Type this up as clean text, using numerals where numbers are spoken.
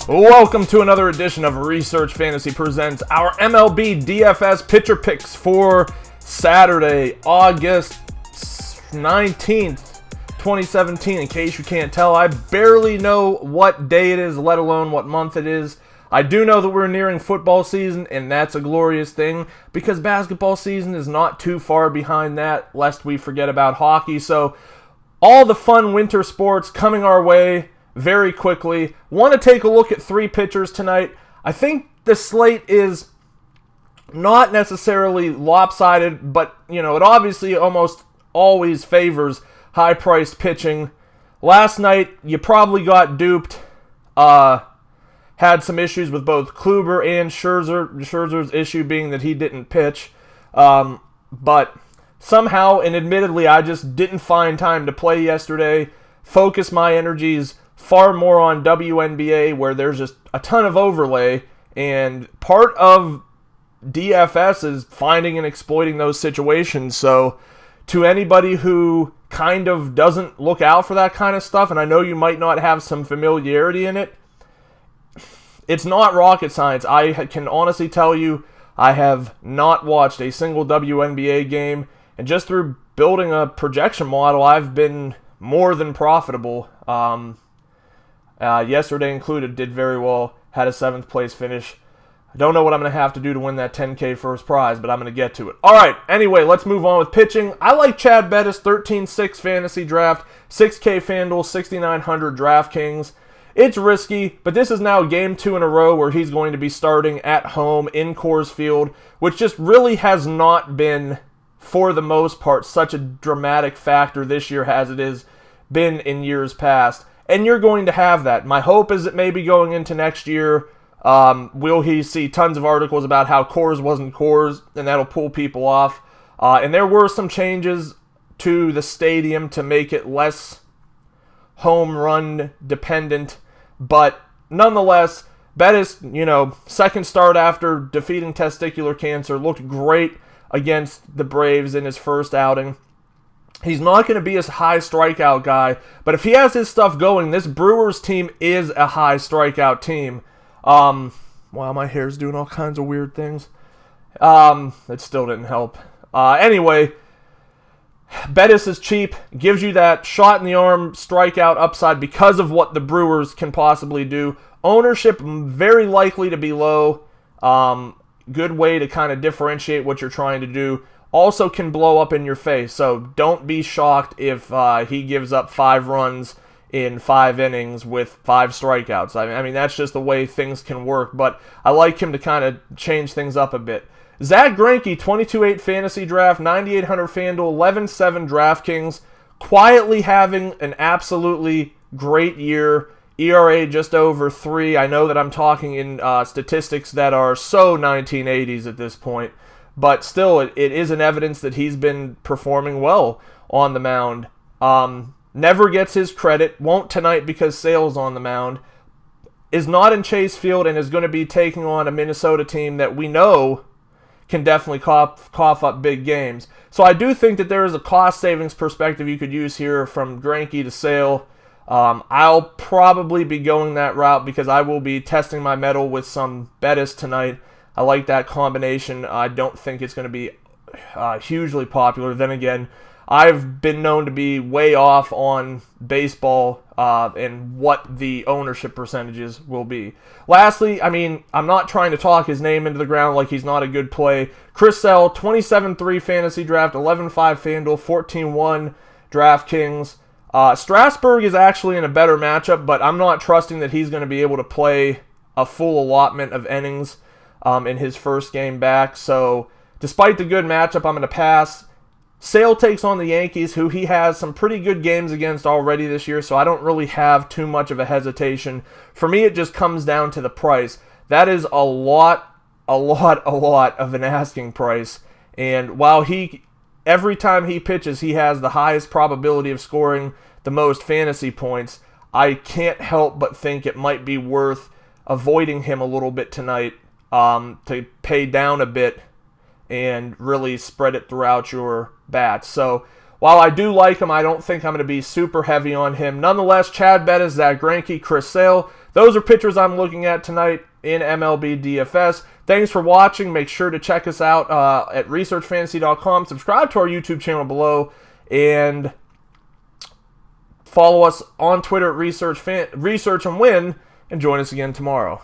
Welcome to another edition of Research Fantasy Presents our MLB DFS pitcher picks for Saturday, August 19th, 2017. In case you can't tell, I barely know what day it is, let alone what month it is. I do know that we're nearing football season, and that's a glorious thing because basketball season is not too far behind that, lest we forget about hockey. So all the fun winter sports coming our way very quickly. Want to take a look at three pitchers tonight. I think the slate is not necessarily lopsided, but it obviously almost always favors high-priced pitching. Last night, you probably got duped. Had some issues with both Kluber and Scherzer. Scherzer's issue being that he didn't pitch. But somehow, and admittedly, I just didn't find time to play yesterday. Focus my energies far more on WNBA, where there's just a ton of overlay, and part of DFS is finding and exploiting those situations. So to anybody who kind of doesn't look out for that kind of stuff, and I know you might not have some familiarity in it, it's not rocket science. I can honestly tell you I have not watched a single WNBA game, and just through building a projection model, I've been more than profitable. Yesterday included, did very well, had a 7th place finish. I don't know what I'm going to have to do to win that 10K first prize, but I'm going to get to it. All right, anyway, let's move on with pitching. I like Chad Bettis, 13-6 fantasy draft, 6K FanDuel, 6,900 DraftKings. It's risky, but this is now game 2 in a row where he's going to be starting at home in Coors Field, which just really has not been, for the most part, such a dramatic factor this year as it has been in years past. And you're going to have that. My hope is that maybe going into next year, will he see tons of articles about how Coors wasn't Coors, and that'll pull people off. And there were some changes to the stadium to make it less home run dependent. But nonetheless, Bettis, second start after defeating testicular cancer, looked great against the Braves in his first outing. He's not going to be a high strikeout guy, but if he has his stuff going, this Brewers team is a high strikeout team. Wow, my hair's doing all kinds of weird things. It still didn't help. Anyway, Bettis is cheap, gives you that shot in the arm strikeout upside because of what the Brewers can possibly do. Ownership very likely to be low. Good way to kind of differentiate what you're trying to do. Also can blow up in your face, so don't be shocked if he gives up 5 runs in 5 innings with 5 strikeouts. I mean, that's just the way things can work, but I like him to kind of change things up a bit. Zack Greinke, 22-8 fantasy draft, 9,800 FanDuel, 11-7 DraftKings, quietly having an absolutely great year. ERA just over 3. I know that I'm talking in statistics that are so 1980s at this point. But still, it is an evidence that he's been performing well on the mound. Never gets his credit. Won't tonight because Sale's on the mound. Is not in Chase Field and is going to be taking on a Minnesota team that we know can definitely cough up big games. So I do think that there is a cost savings perspective you could use here from Greinke to Sale. I'll probably be going that route because I will be testing my mettle with some Bettis tonight. I like that combination. I don't think it's going to be hugely popular. Then again, I've been known to be way off on baseball and what the ownership percentages will be. Lastly, I'm not trying to talk his name into the ground like he's not a good play. Chris Sale, 27-3 fantasy draft, 11-5 FanDuel, 14-1 DraftKings. Strasburg is actually in a better matchup, but I'm not trusting that he's going to be able to play a full allotment of innings in his first game back. So despite the good matchup, I'm going to pass. Sale takes on the Yankees, who he has some pretty good games against already this year, so I don't really have too much of a hesitation. For me, it just comes down to the price. That is a lot of an asking price. And while every time he pitches, he has the highest probability of scoring the most fantasy points, I can't help but think it might be worth avoiding him a little bit tonight to pay down a bit and really spread it throughout your bats. So while I do like him, I don't think I'm going to be super heavy on him. Nonetheless, Chad Bettis, Zack Greinke, Chris Sale, those are pitchers I'm looking at tonight in MLB DFS. Thanks for watching. Make sure to check us out at researchfantasy.com. Subscribe to our YouTube channel below, and follow us on Twitter at Research and Win, and join us again tomorrow.